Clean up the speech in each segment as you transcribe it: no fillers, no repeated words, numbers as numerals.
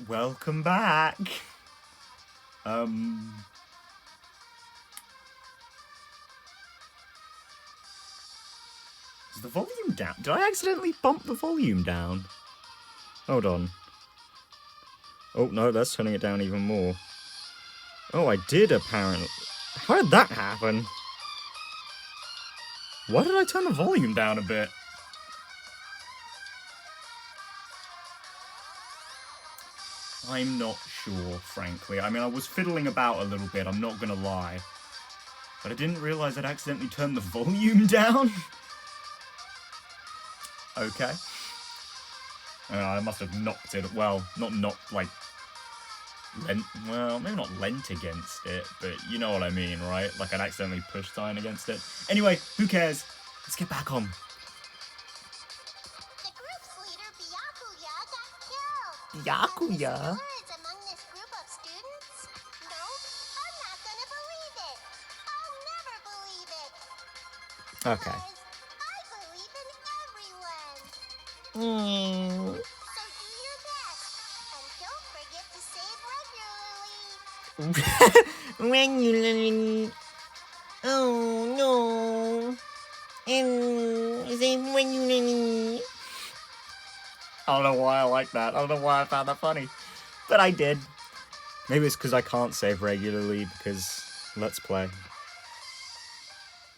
Welcome back. Is the volume down? Did I accidentally bump the volume down? Hold on. Oh, no, that's turning it down even more. Oh, I did, apparently. How did that happen? Why did I turn the volume down a bit? I'm not sure, frankly. I mean, I was fiddling about a little bit, I'm not gonna lie. But I didn't realise I'd accidentally turned the volume down. Okay. I must have knocked it, well, not knocked, like, well, maybe not leant against it, but you know what I mean, right? Like, I'd accidentally pushed something against it. Anyway, who cares? Let's get back on. The group's leader, Byakuya, got killed. Byakuya? Words among this group of students? No, I'm not gonna believe it. I'll never believe it. Okay. I believe in everyone. Mm. So do your best, and don't forget to save regularly. Regularly. Oh no. Is it regularly? I don't know why I like that. I don't know why I found that funny. But I did. Maybe it's because I can't save regularly because Let's Play.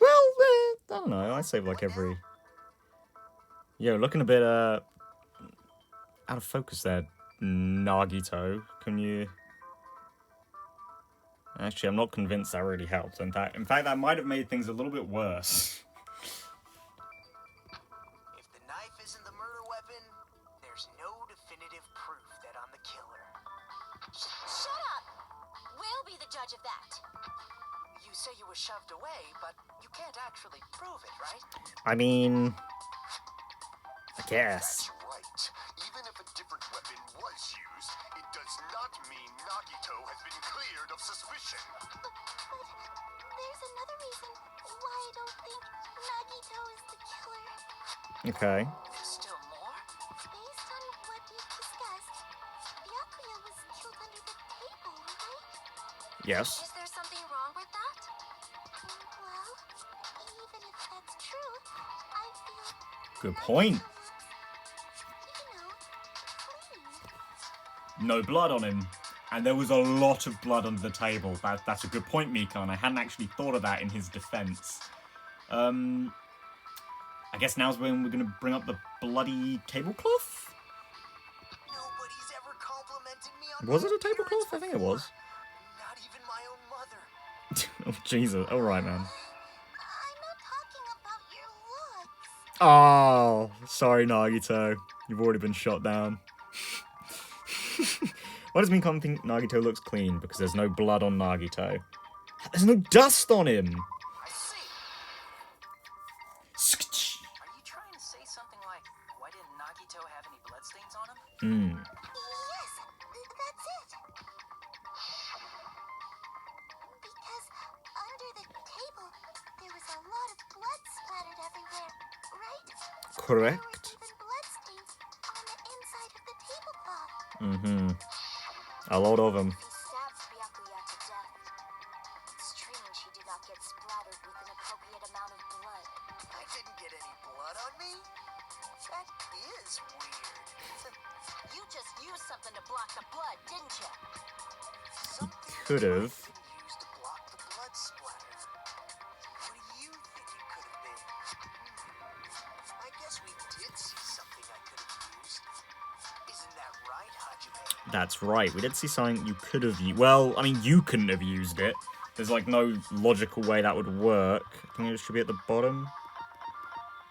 Well, I don't know. I save like every... Yo, looking a bit out of focus there, Nagito. Can you... Actually, I'm not convinced that really helped. In fact, that might have made things a little bit worse. If the knife isn't the murder weapon, there's no definitive proof that I'm the killer. Shut up. We'll be the judge of that. You say you were shoved away, but you can't actually prove it, right? I mean... I guess. That's right. Even if a different weapon was used, it does not mean Nagito has been cleared of suspicion. But there's another reason why I don't think Nagito is the killer. Okay. There's still more? Based on what you've discussed, Byakuya was killed under the table, right? Yes. Is there something wrong with that? Well, even if that's true, I feel... Good point. No blood on him. And there was a lot of blood under the table. That's a good point, Mika, and I hadn't actually thought of that in his defense. I guess now's when we're going to bring up the bloody tablecloth? Nobody's ever complimented me on Was my it a tablecloth? I appearance think it before. was. Not even my own mother. Oh, Jesus. Alright, man. I'm not talking about your looks. Oh, sorry, Nagito. You've already been shot down. Why does Minkan think Nagito looks clean? Because there's no blood on Nagito. There's no dust on him! I see. Are you trying to say something like, why didn't Nagito have any bloodstains on him? Yes, that's it. Because under the table, there was a lot of blood splattered everywhere, right? Correct. There was even bloodstains on the inside of the tablecloth. A lot of them. He stabbed Byakuya to death. It's strange he did not get splattered with an appropriate amount of blood. I didn't get any blood on me. That is weird. You just used something to block the blood, didn't you? Something Could've. might have been used to block the blood splatter. What do you think it could have been? I guess we did see something I could have used. Isn't that right, Hajime? That's right. We did see something you could have used. Well, I mean, you couldn't have used it. There's, like, no logical way that would work. I think it should be at the bottom.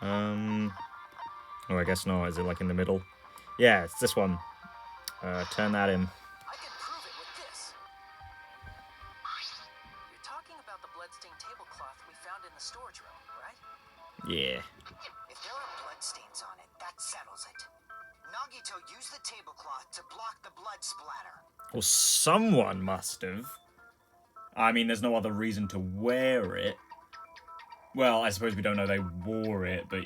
Oh, I guess not. Is it, like, in the middle? Yeah, it's this one. Turn that in. I can prove it with this. You're talking about the bloodstained tablecloth we found in the storage room, right? Yeah. If there are bloodstains on it, that settles it. Nagito used the tablecloth to block the blood splatter. Well, someone must have. I mean, there's no other reason to wear it. Well, I suppose we don't know they wore it, but...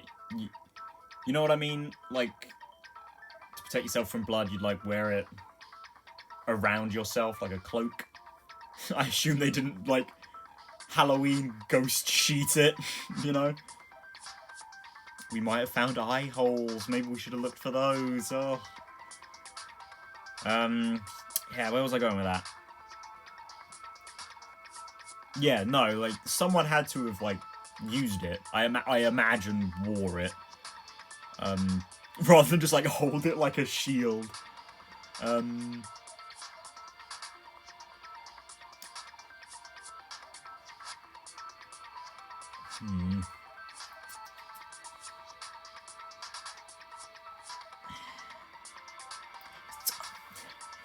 You know what I mean? Like, to protect yourself from blood, you'd, like, wear it around yourself, like a cloak. I assume they didn't, like, Halloween ghost sheet it, you know? We might have found eye holes. Maybe we should have looked for those. Oh. Yeah, where was I going with that? Yeah, no, like, someone had to have, like, used it. I imagine wore it. Rather than just, like, hold it like a shield.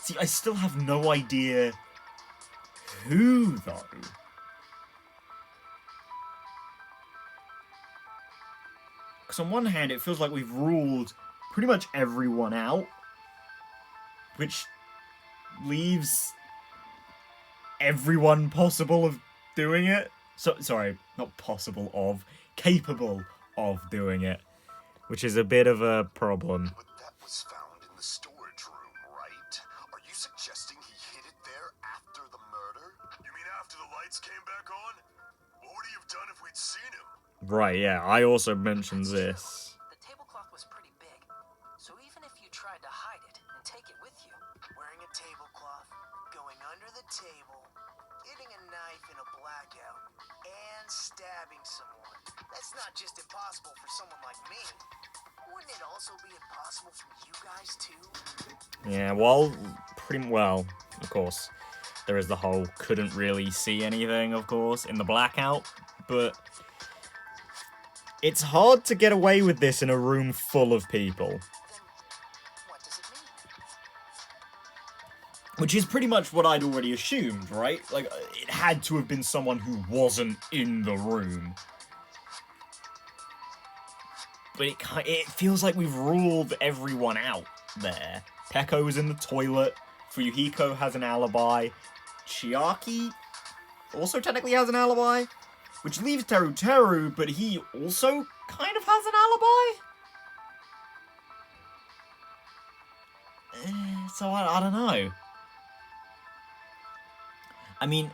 See, I still have no idea who, though. Because on one hand, it feels like we've ruled pretty much everyone out, which leaves everyone possible of doing it. Sorry, not possible of, capable of doing it, which is a bit of a problem. But that was found in the storage room, right? Are you suggesting he hid it there after the murder? You mean after the lights came back on? What would he have done if we'd seen him? Right, yeah, I also mentioned this. The tablecloth was pretty big, so even if you tried to hide it and take it with you, wearing a tablecloth, going under the table, getting a knife in a blackout, and stabbing someone, that's not just impossible for someone like me. Wouldn't it also be impossible for you guys too? Yeah, well, pretty well, of course. There is the whole couldn't really see anything, of course, in the blackout, but it's hard to get away with this in a room full of people. Then what does it mean? Which is pretty much what I'd already assumed, right? Like, it had to have been someone who wasn't in the room. But it feels like we've ruled everyone out there. Peko is in the toilet. Fuyuhiko has an alibi. Chiaki also technically has an alibi. Which leaves Teru Teru, but he also kind of has an alibi? So I don't know. I mean,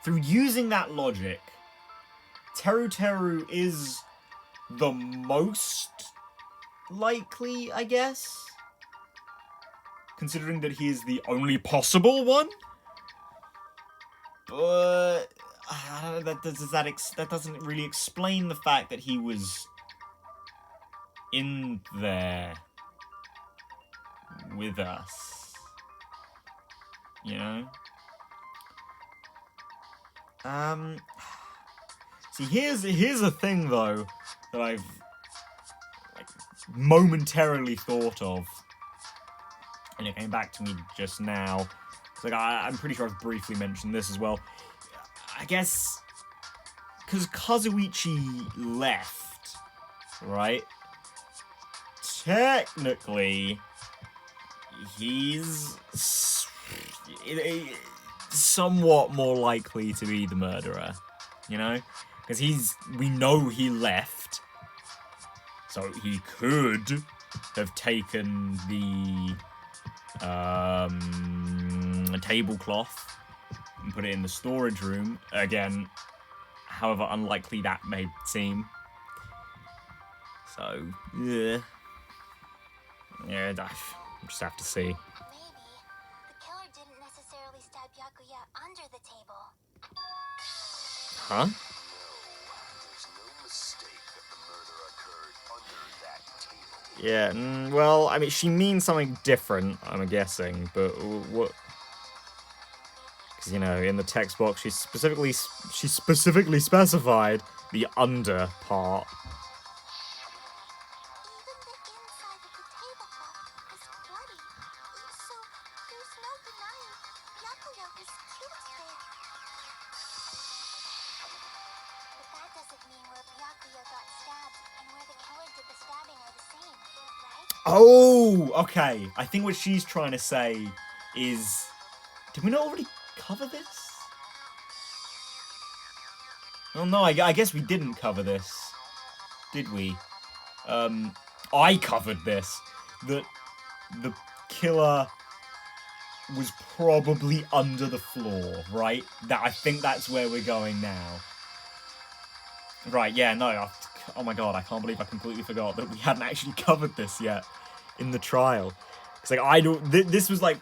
through using that logic, Teru Teru is the most likely, I guess? Considering that he is the only possible one? But I don't know, that doesn't really explain the fact that he was in there with us. You know? See, here's a thing though that I've like momentarily thought of, and it came back to me just now. Like I'm pretty sure I've briefly mentioned this as well. I guess because Kazuichi left, right? Technically, he's somewhat more likely to be the murderer, you know? Because we know he left, so he could have taken the tablecloth and put it in the storage room. Again, however unlikely that may seem. So, yeah. Yeah, I just have to see. Maybe the killer didn't necessarily stab Byakuya under the table. Huh? There's no mistake that the murder occurred under that table. Yeah, well, I mean, she means something different, I'm guessing, but what? Because, you know, in the text box, she specifically specified the under part. Even the inside of the tablecloth is bloody, so there's no denying Byakuya was killed there. But that doesn't mean where Byakuya got stabbed and where the killer did the stabbing are the same, right? Oh, okay. I think what she's trying to say is... Did we not already cover this? Oh no, I guess we didn't cover this. Did we? I covered this. That the killer was probably under the floor, right? I think that's where we're going now. Right, yeah, no, oh my god, I can't believe I completely forgot that we hadn't actually covered this yet in the trial. It's like, I don't, this was like,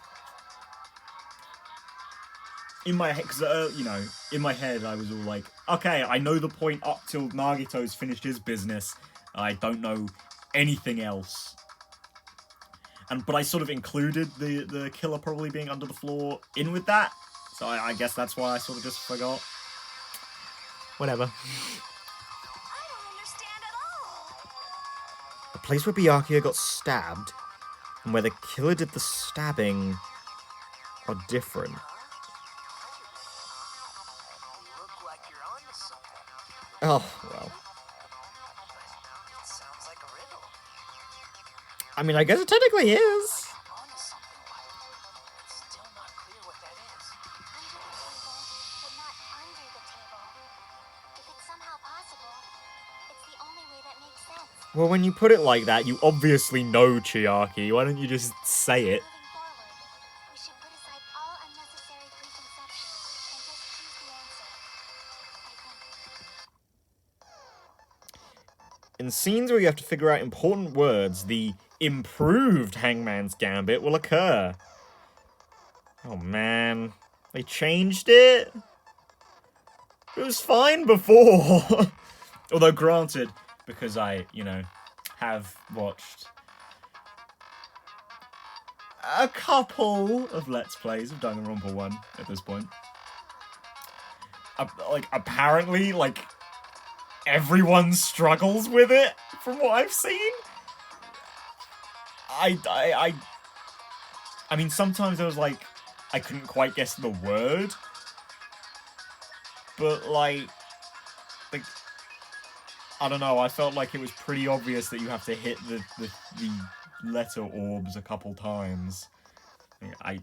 in my head, because, you know, in my head I was all like, okay, I know the point up till Nagito's finished his business, I don't know anything else. But I sort of included the killer probably being under the floor in with that, so I guess that's why I sort of just forgot. Whatever. The place where Byakuya got stabbed and where the killer did the stabbing are different. Look like you're onto something. Oh, well. It sounds like a riddle. I mean, I guess it technically is. Onto something, White. It's still not clear what that is. Under the table, but not under the table. If it's somehow possible, it's the only way that makes sense. Well, when you put it like that, you obviously know, Chiaki. Why don't you just say it? Moving forward, we should put aside all unnecessary preconceptions and just choose the answer. I think. In scenes where you have to figure out important words, the improved Hangman's Gambit will occur. Oh man, they changed it? It was fine before. Although granted, because I, you know, have watched a couple of Let's Plays of Danganronpa 1 at this point. Like, apparently, like, everyone struggles with it, from what I've seen. I mean, sometimes I was like, I couldn't quite guess the word. But, like, I don't know, I felt like it was pretty obvious that you have to hit the letter orbs a couple times. I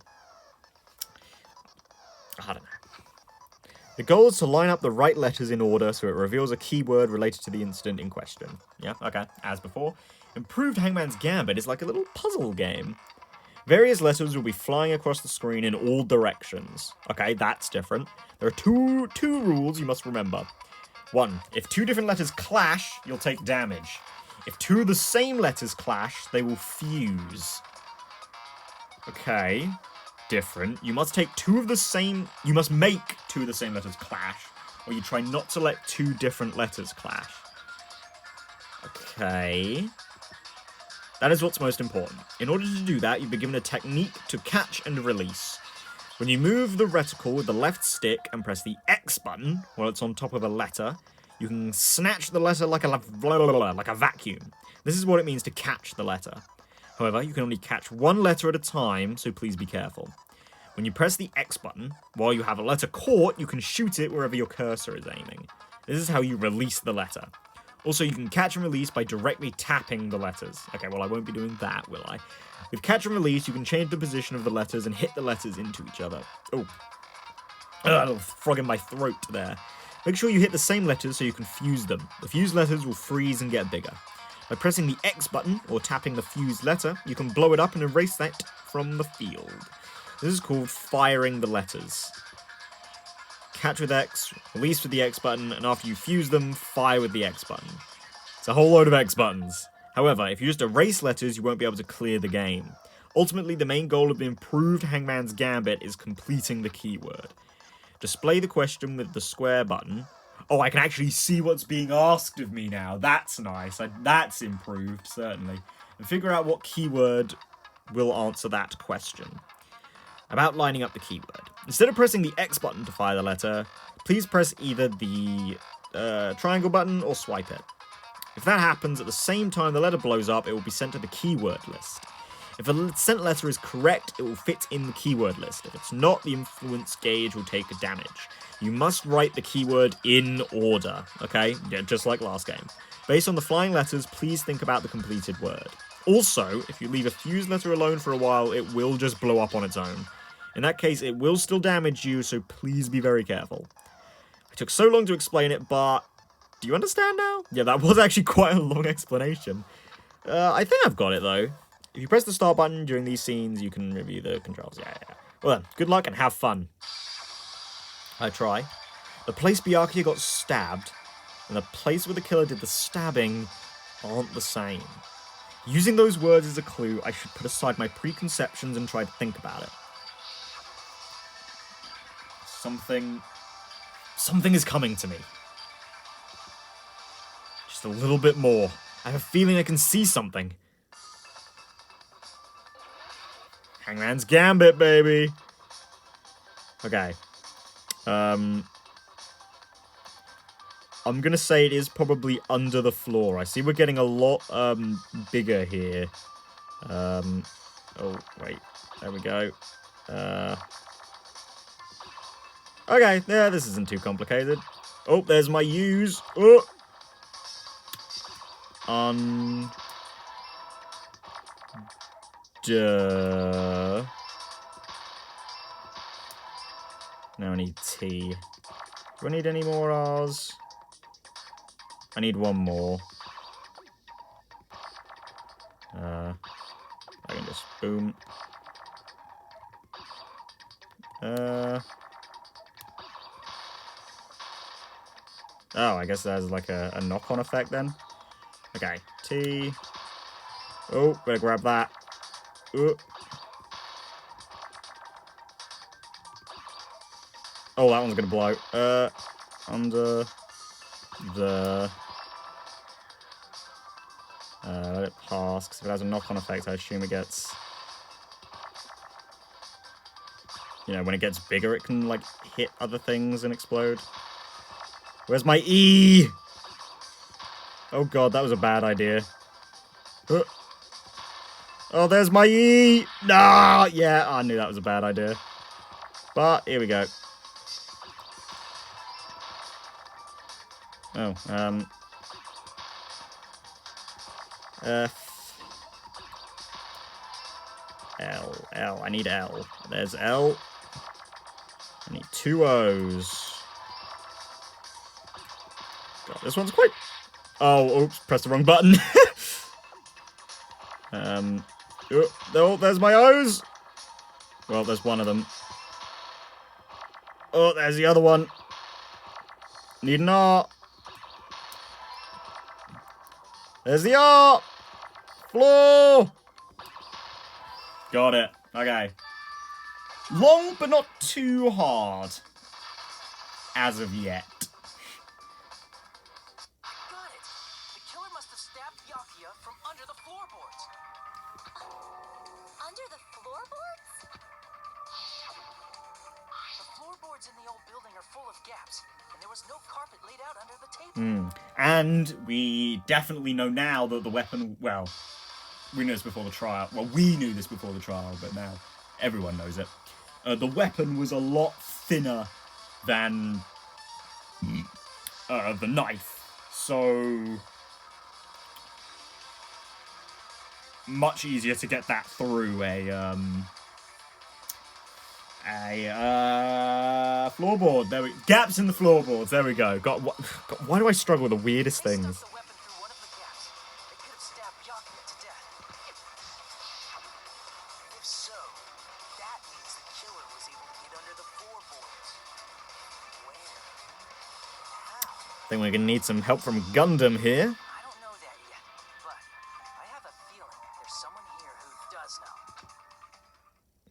don't know. The goal is to line up the right letters in order so it reveals a keyword related to the incident in question. Yeah, okay, as before. Improved Hangman's Gambit is like a little puzzle game. Various letters will be flying across the screen in all directions. Okay, that's different. There are two rules you must remember. 1. If 2 different letters clash, you'll take damage. If 2 of the same letters clash, they will fuse. Okay. Different. You must make 2 of the same letters clash, or you try not to let 2 different letters clash. Okay. That is what's most important. In order to do that, you've been given a technique to catch and release. When you move the reticle with the left stick and press the X button while it's on top of a letter, you can snatch the letter like a vacuum. This is what it means to catch the letter. However, you can only catch 1 letter at a time, so please be careful. When you press the X button, while you have a letter caught, you can shoot it wherever your cursor is aiming. This is how you release the letter. Also, you can catch and release by directly tapping the letters. Okay, well, I won't be doing that, will I? With catch and release, you can change the position of the letters and hit the letters into each other. Oh. A little frog in my throat there. Make sure you hit the same letters so you can fuse them. The fused letters will freeze and get bigger. By pressing the X button, or tapping the fused letter, you can blow it up and erase that from the field. This is called firing the letters. Catch with X, release with the X button, and after you fuse them, fire with the X button. It's a whole load of X buttons. However, if you just erase letters, you won't be able to clear the game. Ultimately, the main goal of the improved Hangman's Gambit is completing the keyword. Display the question with the square button. Oh, I can actually see what's being asked of me now. That's nice. That's improved, certainly. And figure out what keyword will answer that question. About lining up the keyword. Instead of pressing the X button to fire the letter, please press either the triangle button or swipe it. If that happens at the same time the letter blows up, it will be sent to the keyword list. If the sent letter is correct, it will fit in the keyword list. If it's not, the influence gauge will take damage. You must write the keyword in order, okay? Yeah, just like last game. Based on the flying letters, please think about the completed word. Also, if you leave a fused letter alone for a while, it will just blow up on its own. In that case, it will still damage you, so please be very careful. I took so long to explain it, but do you understand now? Yeah, that was actually quite a long explanation. I think I've got it, though. If you press the start button during these scenes, you can review the controls. Yeah. Well then, good luck and have fun. I try. The place Byakuya got stabbed and the place where the killer did the stabbing aren't the same. Using those words as a clue, I should put aside my preconceptions and try to think about it. Something is coming to me. Just a little bit more. I have a feeling I can see something. Hangman's Gambit, baby! Okay. I'm gonna say it is probably under the floor. I see we're getting a lot, bigger here. Oh, wait. There we go. Okay, yeah, this isn't too complicated. Oh, there's my U's. Oh! Duh. Now I need T. Do I need any more R's? I need one more. I can just boom. Oh, I guess there's like a knock-on effect then. Okay, T. Oh, better grab that. Oh, that one's gonna blow. Under the... let it pass, because if it has a knock-on effect, I assume it gets... You know, when it gets bigger, it can, like, hit other things and explode. Where's my E? Oh god, that was a bad idea. Oh, there's my E! No! Yeah, I knew that was a bad idea. But, here we go. Oh, F. L. I need L. There's L. I need 2 O's. God, this one's quite... Oh, oops, pressed the wrong button. Oh, there's my O's. Well, there's one of them. Oh, there's the other one. Need an R. There's the R. Floor. Got it. Okay. Long, but not too hard. As of yet. Got it. The killer must have stabbed Byakuya from under the floorboards. Under the floorboards? The floorboards in the old building are full of gaps, and there was no carpet laid out under the table. And we definitely know now that the weapon, well, we knew this before the trial. Well, we knew this before the trial, but now everyone knows it. The weapon was a lot thinner than the knife. So much easier to get that through a floorboard. There we gaps in the floorboards. There we go. God, why do I struggle with the weirdest They things? stuffed the weapon through one of the gaps. They could have stabbed Byakuya to death. If so, that means the killer was able to get under the floorboards. Where? How? I think we're gonna need some help from Gundam here. I don't know that yet, but I have a feeling there's someone here who does know.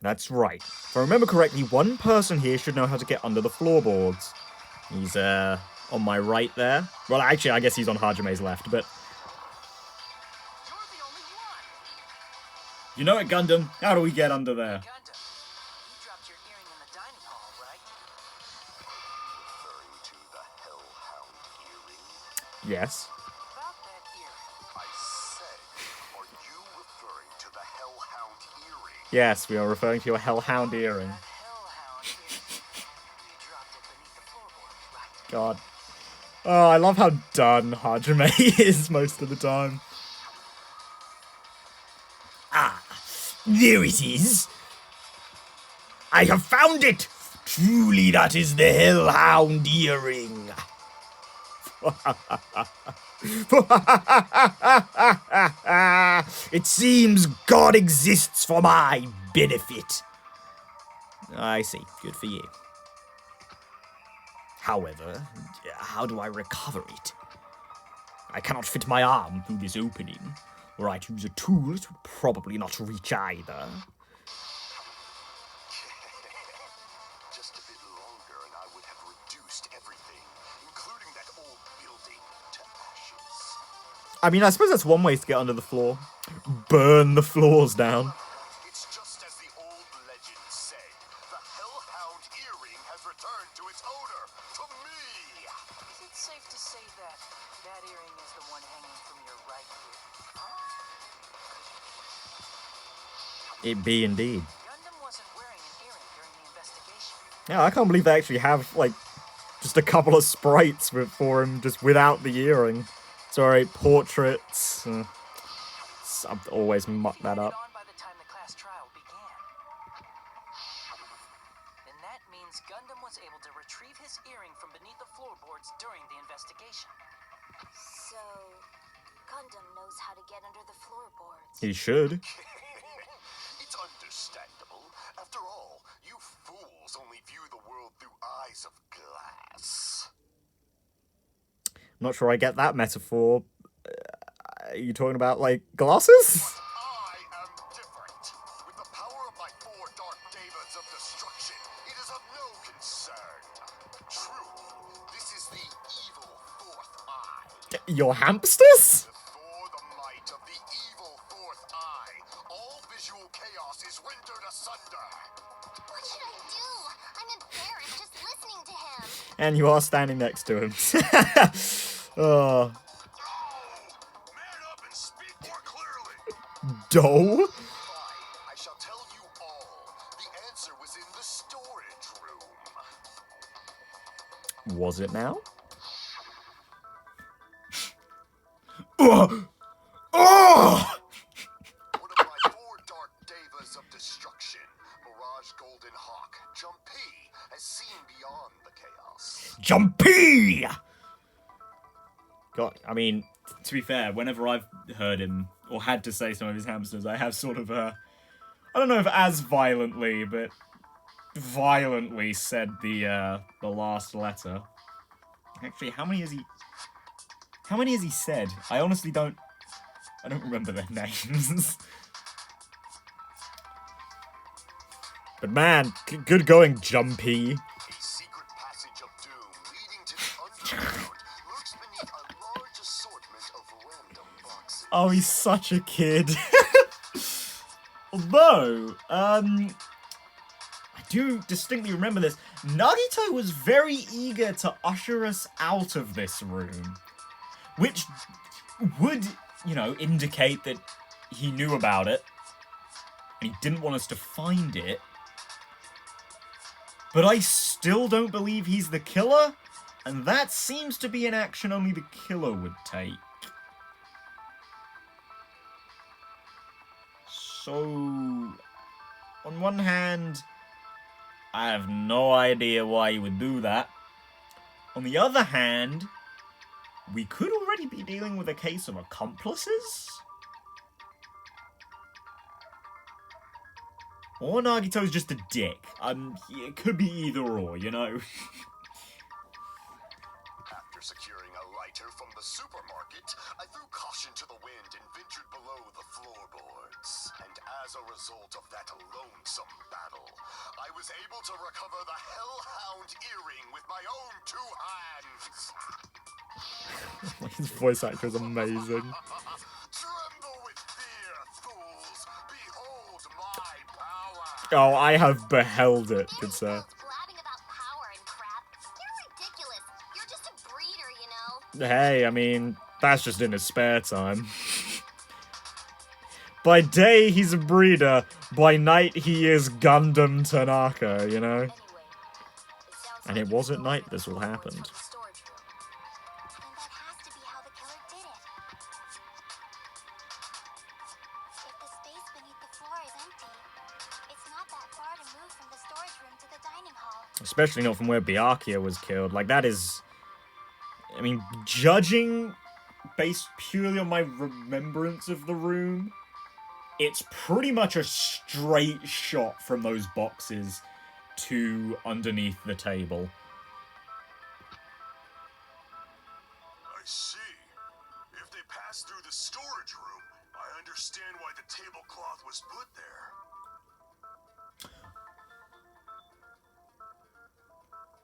That's right. If I remember correctly, one person here should know how to get under the floorboards. He's on my right there. Well, actually, I guess he's on Hajime's left, but... You're the only one! You know it, Gundam. How do we get under there? Gundam, you dropped your earring in the dining hall, right? Referring to the Hellhound earring? Yes. About that earring. I said, are you referring to the Hellhound earring? Yes, we are referring to your Hellhound earring. That hellhound earring. You dropped it beneath the floorboard, right? God. Oh, I love how done Hajime is most of the time. Ah, there it is. I have found it. Truly, that is the Hellhound earring. It seems God exists for my benefit. I see. Good for you. However, how do I recover it? I cannot fit my arm through this opening. Were I to use a tool, it would probably not reach either. Just a bit longer and I would have reduced everything, including that old building, to ashes. I mean, I suppose that's one way to get under the floor. Burn the floors down. It's just as the old legend said. The hellhound earring has returned to its owner, to me! Is it safe to say that that earring is the one hanging from your right ear? It be indeed. Gundam wasn't wearing an earring during the investigation. Yeah, I can't believe they actually have, like, just a couple of sprites for him just without the earring. Sorry, portraits. I've always mucked that up. On by the time the class trial began. Then that means Gundam was able to retrieve his earring from beneath the floorboards during the investigation. So, Gundam knows how to get under the floorboards. He should. It's understandable. After all, you fools only view the world through eyes of glass. I'm not sure I get that metaphor. Are you talking about, like, glasses? I am different. With the power of my 4 dark devas of destruction, it is of no concern. Truly, this is the evil 4th eye. Your hamsters? Before the might of the evil 4th eye, all visual chaos is rendered asunder. What should I do? I'm embarrassed just listening to him. And you are standing next to him. Oh. Man up and speak more clearly. Doe? Fine, I shall tell you all. The answer was in the storage room. Was it now? Oh! Oh! One of my 4 dark devas of destruction, Mirage Golden Hawk, Jumpy, has seen beyond the chaos. Jumpy! God, I mean, to be fair, whenever I've heard him, or had to say some of his hamsters, I have sort of, I don't know if as violently, but violently said the last letter. Actually, how many has he said? I honestly don't remember their names. But man, good going, Jumpy. A secret passage of doom leading to the underground lurks beneath a large assortment of random boxes. Oh, he's such a kid. Although, I do distinctly remember this. Nagito was very eager to usher us out of this room. Which would, you know, indicate that he knew about it. And he didn't want us to find it. But I still don't believe he's the killer. And that seems to be an action only the killer would take. So, on one hand, I have no idea why he would do that. On the other hand, we could already be dealing with a case of accomplices? Or Nagito's just a dick. It could be either or, you know? After securing a lighter from the supermarket, I threw caution to the wind and ventured below the floorboards. And as a result of that lonesome battle, I was able to recover the Hellhound earring with my own 2 hands. His voice actor is amazing. Tremble with fear, fools! Behold my power! Oh, I have beheld it, good sir. Blabbing about power and crap. You're ridiculous. You're just a breeder, you know? Hey, I mean, that's just in his spare time. By day, he's a breeder. By night, he is Gundam Tanaka, you know? Anyway, it sounds And like it was you at stole night the this all floorboards happened. from the storage room. And that has to be how the killer did it. If the space beneath the floor is empty, it's not that far to move from the storage room to the dining hall. Especially not from where Byakuya was killed. Like, that is... I mean, judging based purely on my remembrance of the room, it's pretty much a straight shot from those boxes to underneath the table. I see. If they passed through the storage room, I understand why the tablecloth was put there.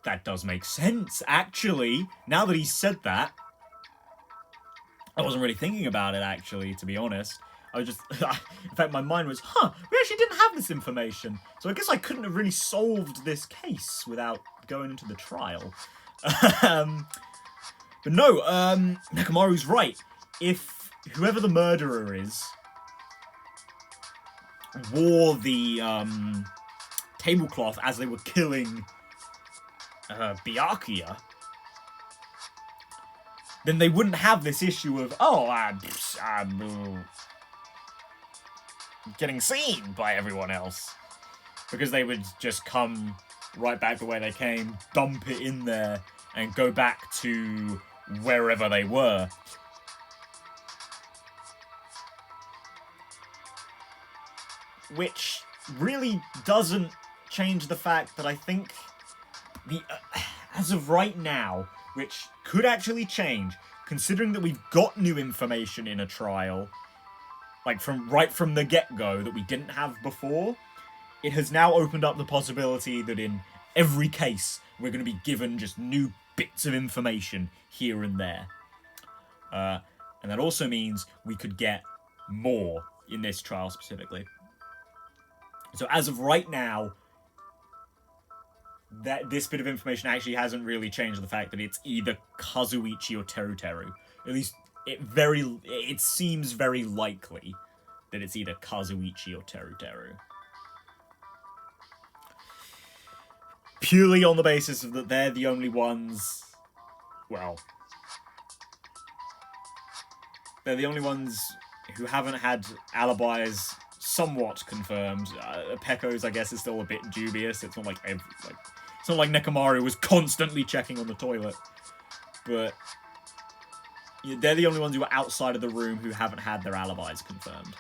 That does make sense, actually. Now that he said that, I wasn't really thinking about it, actually, to be honest. I was just... in fact, my mind was, we actually didn't have this information. So I guess I couldn't have really solved this case without going into the trial. But no, Nekomaru's right. If whoever the murderer is wore the tablecloth as they were killing Byakuya, then they wouldn't have this issue of, I'm getting seen by everyone else. Because they would just come right back the way they came, dump it in there, and go back to wherever they were. Which really doesn't change the fact that I think the as of right now, which could actually change, considering that we've got new information in a trial, like right from the get-go that we didn't have before, it has now opened up the possibility that in every case we're going to be given just new bits of information here and there. And that also means we could get more in this trial specifically. So as of right now, that this bit of information actually hasn't really changed the fact that it's either Kazuichi or Teruteru. At least it seems very likely that it's either Kazuichi or Teruteru. Purely on the basis of that they're the only ones... Well... They're the only ones who haven't had alibis somewhat confirmed. Pecco's, I guess, is still a bit dubious. It's not like it's not like Nekomaru was constantly checking on the toilet. But yeah, they're the only ones who are outside of the room who haven't had their alibis confirmed.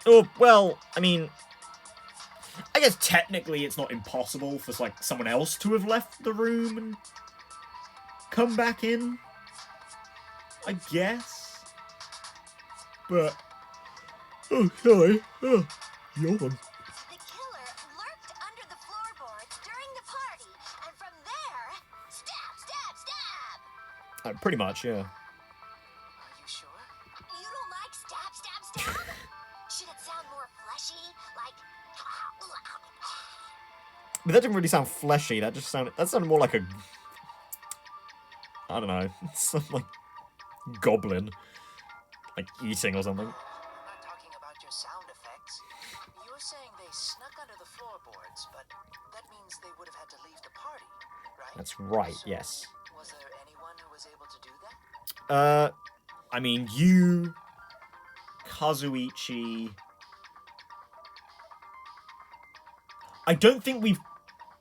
Oh, well, I mean... I guess technically it's not impossible for, like, someone else to have left the room and come back in. I guess. But... Oh, sorry. Oh, yawn. The killer lurked under the floorboards during the party, and from there, stab, stab, stab! Pretty much, yeah. Are you sure? You don't like stab, stab, stab? Should it sound more fleshy? Like... But that didn't really sound fleshy. That sounded more like a... I don't know. Some, like, goblin. Like, eating or something. I'm not talking about your sound effects. You're saying they snuck under the floorboards, but that means they would have had to leave the party, right? That's right, So, yes. was there anyone who was able to do that? I mean, you... Kazuichi... I don't think we've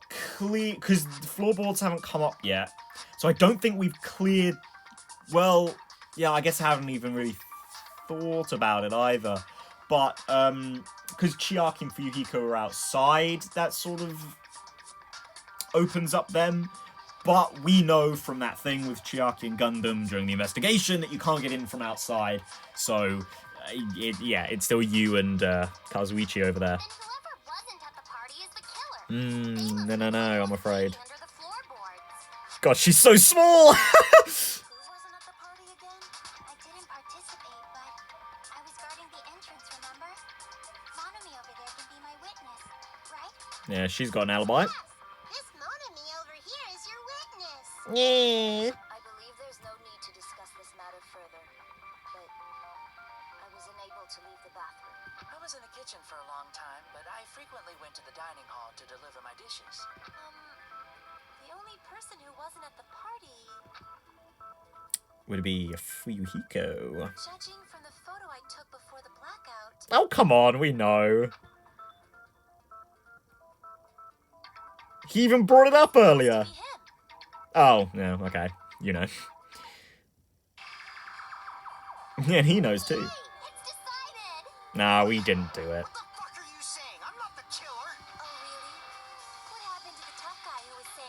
cleared... Because the floorboards haven't come up yet. So I don't think we've cleared... Well, yeah, I guess I haven't even really thought about it either. But, because Chiaki and Fuyuhiko are outside, that sort of opens up them. But we know from that thing with Chiaki and Gundam during the investigation that you can't get in from outside. So, it's still you and Kazuichi over there. Then whoever wasn't at the party is the killer. No, I'm afraid. Under the floorboards. God, she's so small! Who wasn't at the party again? I didn't participate, but I was guarding the entrance, remember? Monami over there can be my witness, right? Yeah, she's got an alibi. Yes, this Monami over here is your witness. Yeah. I believe there's no need to discuss this matter further, but I was unable to leave the bathroom. I was in the kitchen for a long time, but I frequently went to the dining hall to deliver my dishes. The only person who wasn't at the party... Would it be Fuyuhiko? Judging from the photo I took before the blackout... Oh, come on, we know. He even brought it up earlier. Be him. Oh, no, okay. You know. Yeah, and he knows too. Hey, it's decided! Nah, we didn't do it. What the fuck are you saying? I'm not the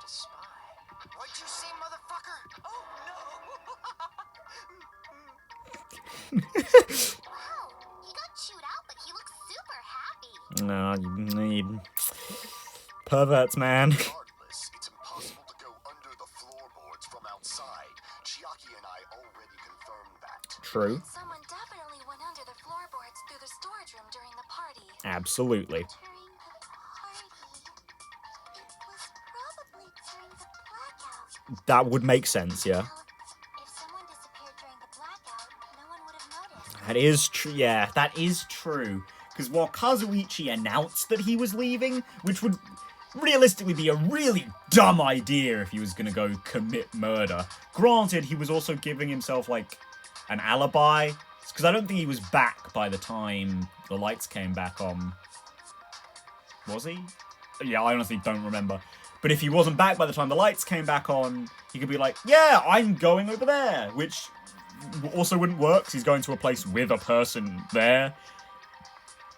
to spy. What'd you say, motherfucker? Oh, no! Wow, he got chewed out, but he looks super happy. No, you need perverts, man. Regardless, it's impossible to go under the floorboards from outside. Chiaki and I already confirmed that. True. Someone definitely went under the floorboards through the storage room during the party. Absolutely. During the party. It was probably during the blackout. That would make sense, yeah. Well, if someone disappeared during the blackout, no one would have noticed. That is true. Yeah, that is true. Because while Kazuichi announced that he was leaving, which would realistically be a really dumb idea if he was going to go commit murder. Granted, he was also giving himself, like, an alibi. Because I don't think he was back by the time the lights came back on. Was he? Yeah, I honestly don't remember. But if he wasn't back by the time the lights came back on, he could be like, yeah, I'm going over there. Which also wouldn't work, because he's going to a place with a person there.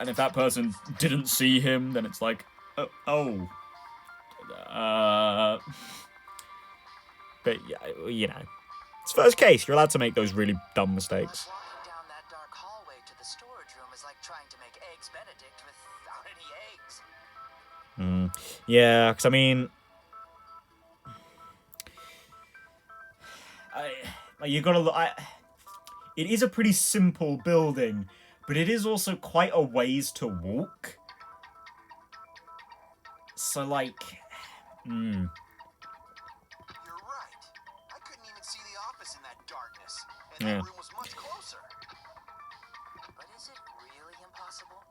And if that person didn't see him, then it's like, but, you know, it's first case. You're allowed to make those really dumb mistakes. Walking down that dark hallway to the storage room is like trying to make eggs Benedict without any eggs. Yeah, because, I mean, you gotta look. It is a pretty simple building, but it is also quite a ways to walk. So, like, You're right. I couldn't even see the office in that darkness. And Yeah. that room was much closer. But is it really impossible?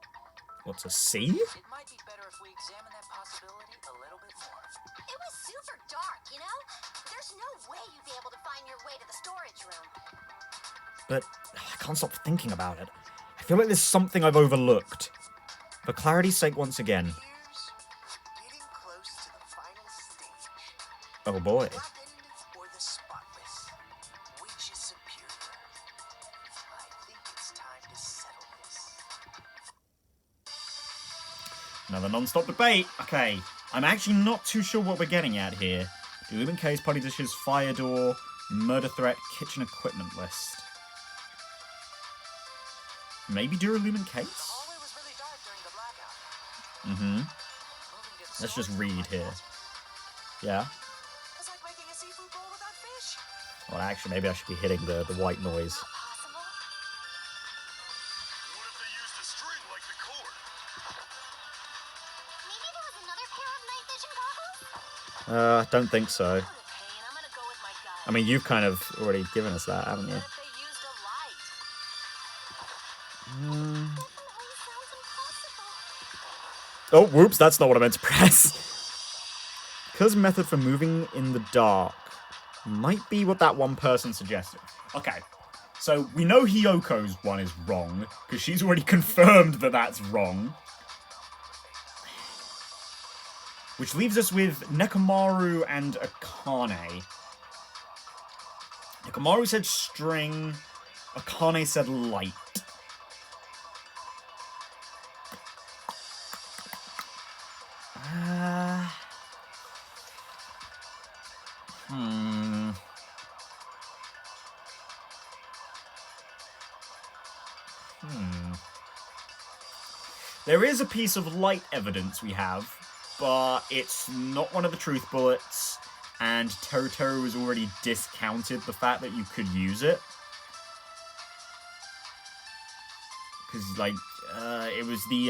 what, to see? It might be better if we examine that possibility a little bit more. It was super dark, you know? There's no way you'd be able to find your way to the storage room. But I can't stop thinking about it. I feel like there's something I've overlooked. For clarity's sake, once again. Here's getting close to the final stage. Oh boy. Blackened or the spotless? Which is superior? I think it's time to settle this. Another non-stop debate. Okay, I'm actually not too sure what we're getting at here. Illumin case, party dishes, fire door, murder threat, kitchen equipment list. Maybe Duralumin The case? hallway was really dark during the blackout. Mm-hmm. Moving to the Let's just storage room read might here. help. Yeah? It's like making a seafood bowl without fish. Well, actually, maybe I should be hitting the white noise. Possible? What if they used a string like the cord? Maybe there was another pair of night vision goggles? Don't think so. Out of pain, I'm gonna go with my gut. I mean, you've kind of already given us that, haven't you? What if they used a light? Mm. Definitely sounds impossible. Oh, whoops, that's not what I meant to press. Because method for moving in the dark might be what that one person suggested. Okay, so we know Hyoko's one is wrong, because she's already confirmed that that's wrong. Which leaves us with Nekomaru and Akane. Nekomaru said string, Akane said light. There is a piece of light evidence we have, but it's not one of the truth bullets, and Teru has already discounted the fact that you could use it. Because, like, it was the,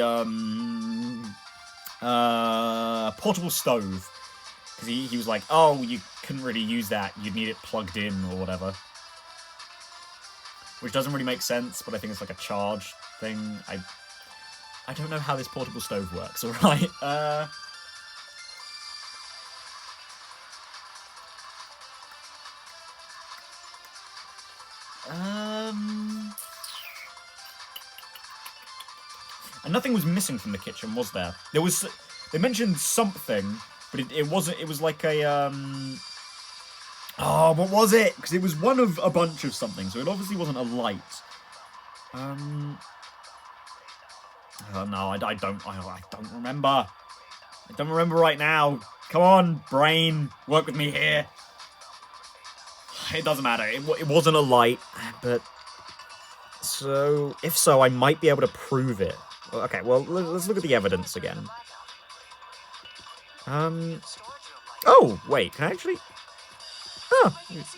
portable stove. Because he was like, oh, you couldn't really use that, you'd need it plugged in or whatever. Which doesn't really make sense, but I think it's like a charge thing. I don't know how this portable stove works, alright? And nothing was missing from the kitchen, was there? There was... They mentioned something, but it wasn't... It was like a, Oh, what was it? Because it was one of a bunch of something, so it obviously wasn't a light. Oh, no, I don't remember. I don't remember right now. Come on, brain. Work with me here. It doesn't matter. It wasn't a light, but... So, if so, I might be able to prove it. Okay, well, let's look at the evidence again. Oh, wait, can I actually... Oh, if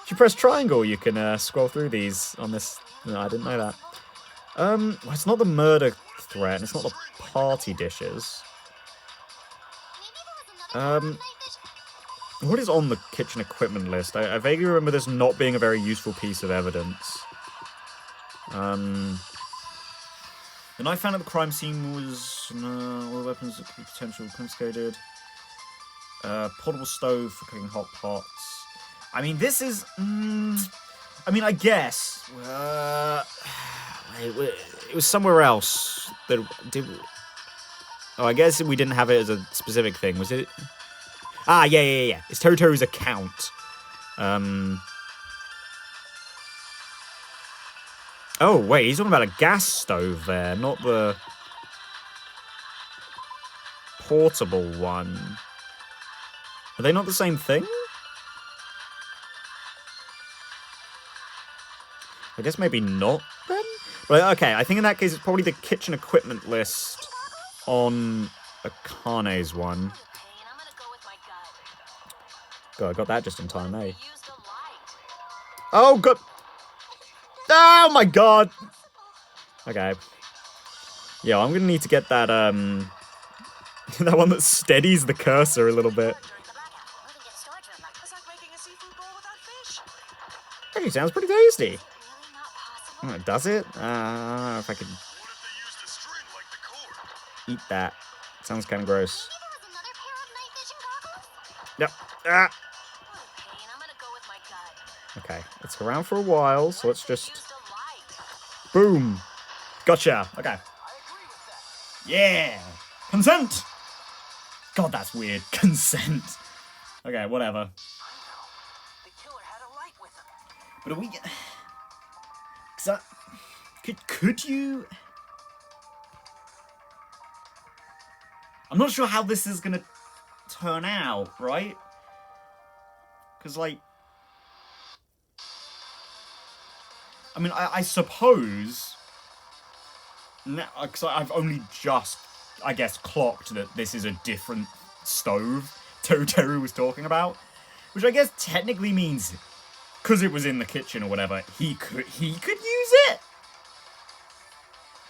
you press triangle, you can scroll through these on this... No, I didn't know that. Well, it's not the murder threat, and it's not the party dishes. What is on the kitchen equipment list? I vaguely remember this not being a very useful piece of evidence. The knife found at the crime scene was... all the weapons that could be potential confiscated. Portable stove for cooking hot pots. I mean, this is... I mean, I guess... it was somewhere else. That did... Oh, I guess we didn't have it as a specific thing. Was it... Ah, yeah. It's Teru's account. Oh, wait, he's talking about a gas stove there, not the portable one. Are they not the same thing? I guess maybe not, then? But, okay, I think in that case it's probably the kitchen equipment list on Akane's one. God, I got that just in time, eh? Oh, God! Oh, my God! Okay. Yeah, I'm gonna need to get that, that one that steadies the cursor a little bit. Actually, sounds pretty tasty. Oh, does it? If I could eat that. Sounds kind of gross. Yep. Ah. Okay, it's around for a while, so let's just... Boom! Gotcha! Okay. Yeah! Consent! God, that's weird. Consent. Okay, whatever. But are we... Could you... I'm not sure how this is gonna turn out, right? Because, like... I mean, I suppose... Because I've only just, I guess, clocked that this is a different stove Teru was talking about. Which I guess technically means... Because it was in the kitchen or whatever, he could use it?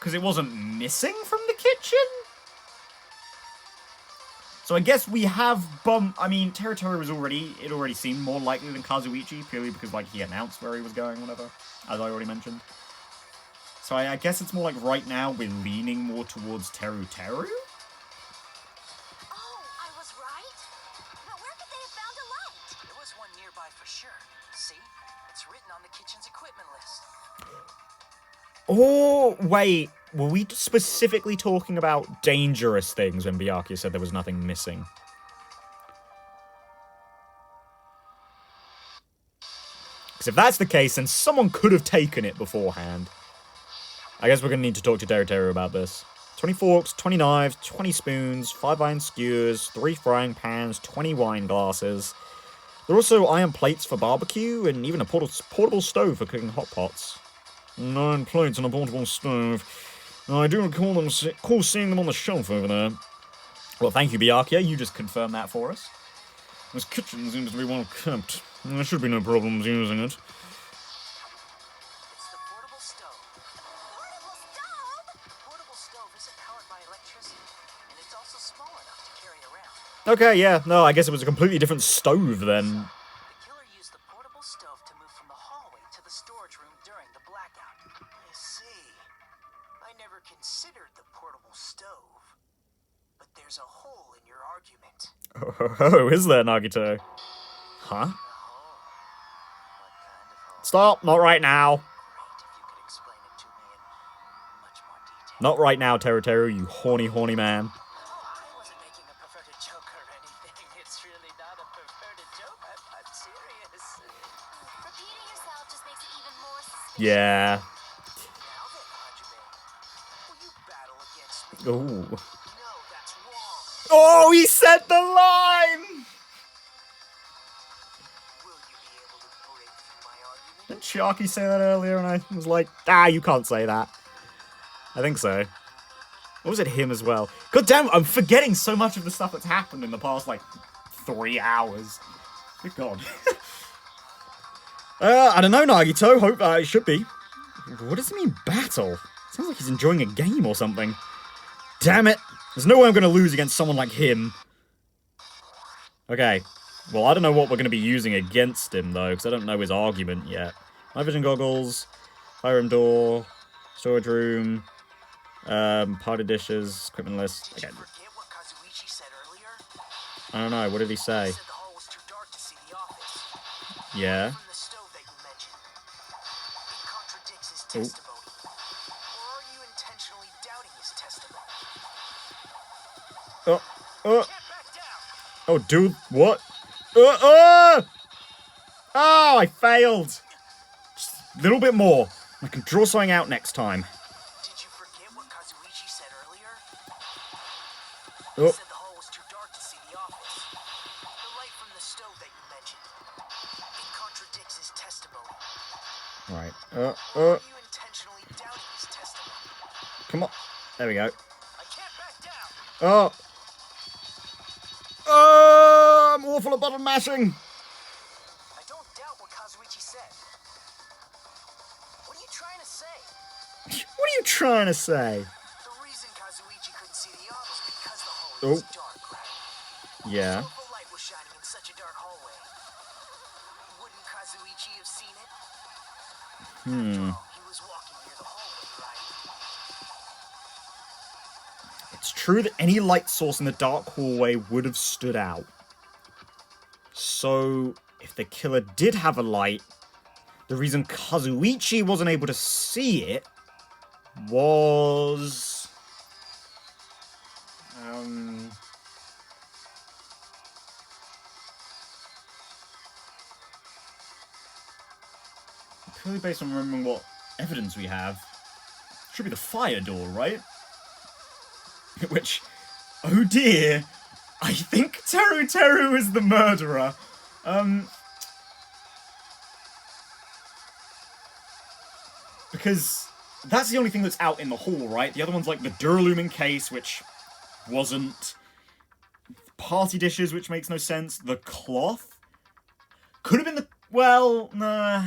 Because it wasn't missing from the kitchen? So I guess we have I mean, Teru was it already seemed more likely than Kazuichi, purely because, like, he announced where he was going, whatever, as I already mentioned. So I guess it's more like right now we're leaning more towards Teru. Oh, I was right? But where could they have found a light? There was one nearby for sure. See? It's written on the kitchen's equipment list. Oh, wait. Were we specifically talking about dangerous things when Byakuya said there was nothing missing? Because if that's the case, then someone could have taken it beforehand. I guess we're going to need to talk to Teru about this. 20 forks, 20 knives, 20 spoons, 5 iron skewers, 3 frying pans, 20 wine glasses. There are also iron plates for barbecue, and even a portable stove for cooking hot pots. 9 plates and a portable stove. I do recall seeing them on the shelf over there. Well, thank you, Byakuya. You just confirmed that for us. This kitchen seems to be well kept. There should be no problems using it. It's the portable stove. Portable stove? The portable stove isn't powered by electricity, and it's also small enough to carry around. Okay, yeah. No, I guess it was a completely different stove then. The killer used the portable stove to move from the hallway to the storage room during the blackout. I see. I never considered the portable stove. But there's a hole in your argument. Oh, is there, Nagito? Huh? Stop, not right now. Great, if you could explain it to me in much more detail. Not right now, Teru, you horny man. I wasn't making a perverted joke or anything. It's really not a perverted joke. I'm serious. Repeating yourself just makes it even more suspicious. Yeah. Now then, Hajime, will you battle against me? Ooh. No, that's wrong. Oh, he said the line! Will you be able to break through my argument? Didn't Sharky say that earlier? And I was like, ah, you can't say that. I think so. Or was it him as well? God damn, I'm forgetting so much of the stuff that's happened in the past, like, 3 hours. Good God. I don't know, Nagito. Hope it should be. What does it mean, battle? Sounds like he's enjoying a game or something. Damn it. There's no way I'm going to lose against someone like him. Okay. Well, I don't know what we're going to be using against him, though, because I don't know his argument yet. Night vision goggles, fire room door, storage room, party dishes, equipment list. Did Okay. you forget what Kazuichi said earlier? I don't know. What did he say? He said the hall was too dark to see the office. Yeah. From the stove that you mentioned. It contradicts his Oh. testimony. Or are you intentionally doubting his testimony? Oh. Can't back down! Oh, dude. What? Oh, I failed. Just a little bit more. I can draw something out next time. Did you forget what Kazuichi said earlier? Oh. He said the hall was too dark to see the office. The light from the stove that you mentioned. It contradicts his testimony. Right. Or are you intentionally doubting his testimony? Come on. There we go. I can't back down! Oh. I'm awful at button mashing. I don't doubt what Kazuichi said. What are you trying to say? What are you trying to say? The reason Kazuichi couldn't see the office because the hallway Oh. was dark, right? Yeah. So if a light was shining in such a dark hallway, wouldn't Kazuichi have seen it? After all, he was walking near the hallway, right? It's true that any light source in the dark hallway would have stood out. So, if the killer did have a light, the reason Kazuichi wasn't able to see it was... Purely based on remembering what evidence we have. Should be the fire door, right? Which, oh dear, I think Teru Teru is the murderer. Because that's the only thing that's out in the hall, right? The other one's like the Duraluming case, which wasn't. Party dishes, which makes no sense. The cloth? Could have been the... Well, nah.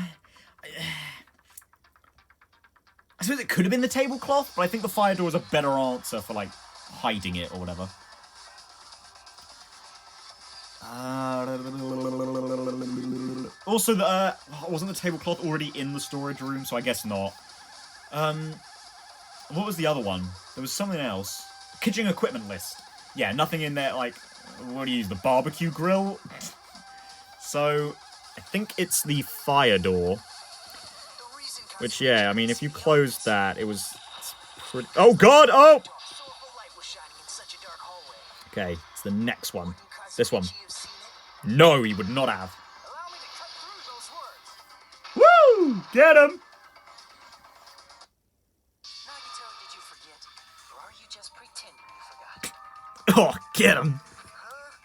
I suppose it could have been the tablecloth, but I think the fire door is a better answer for, like, hiding it or whatever. Also, wasn't the tablecloth already in the storage room? So I guess not. What was the other one? There was something else. Kitchen equipment list. Yeah, nothing in there, like, what do you use, the barbecue grill? So, I think it's the fire door. Which, yeah, I mean, if you closed that, it's pretty... Oh, God! Oh! Okay, it's the next one. This one. No, he would not have. Woo! Get him! Nagito, did you forget? Or are you just pretending you forgot? Oh, get him! Huh?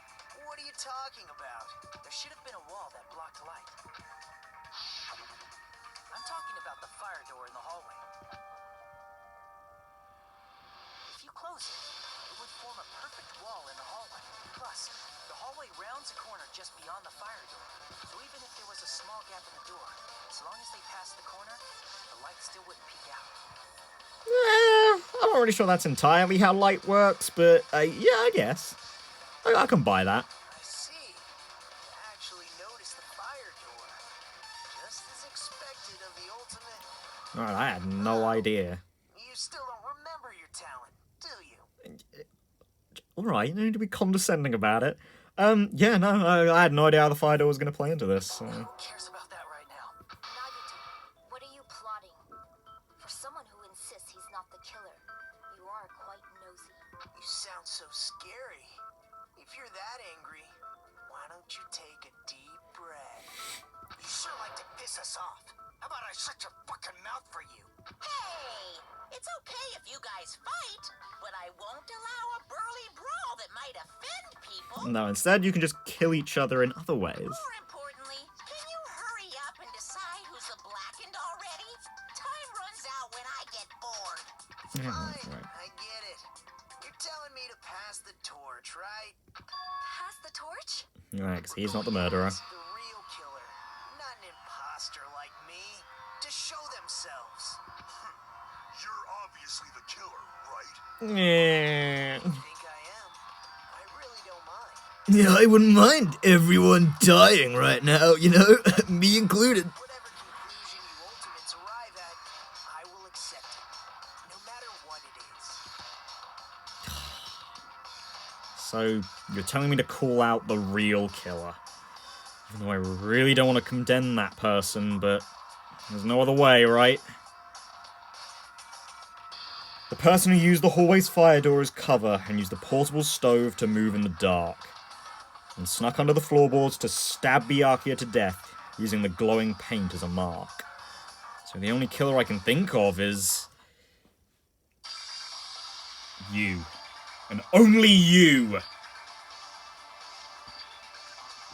What are you talking about? There should have been a wall that blocked light. I'm talking about the fire door in the hallway. If you close it, it would form a perfect wall in the hallway. Plus, the hallway rounds a corner just beyond the fire door. So even if there was a small gap in the door, as long as they passed the corner, the light still wouldn't peek out. I'm not really sure that's entirely how light works, but yeah, I guess. I can buy that. I see. You actually noticed the fire door. Just as expected of the ultimate. Alright, I had no idea. You still don't remember your talent, do you? Alright, no need to be condescending about it. Yeah, no, I had no idea how the fire door was going to play into this. So. Who cares about that right now? Nagito, what are you plotting? For someone who insists he's not the killer, you are quite nosy. You sound so scary. If you're that angry, why don't you take a deep breath? You sure like to piss us off. How about I shut your fucking mouth for you? Hey, it's okay if you guys fight, but I won't allow a burly brawl that might offend people. No, instead you can just kill each other in other ways. More importantly, can you hurry up and decide who's the blackened already? Time runs out when I get bored. Fine, Right. I get it. You're telling me to pass the torch, right? Pass the torch? Right, because he's not the murderer. It's the real killer, not an imposter like me. To show themselves. You're obviously the killer, right? Yeah. I think I am. I really don't mind. Yeah, I wouldn't mind everyone dying right now, you know, me included. Whatever conclusion you ultimates arrive at, I will accept it. No matter what it is. So, you're telling me to call out the real killer. Even though I really don't want to condemn that person, but there's no other way, right? The person who used the hallway's fire door as cover and used the portable stove to move in the dark. And snuck under the floorboards to stab Byakuya to death using the glowing paint as a mark. So the only killer I can think of is... you. And only you!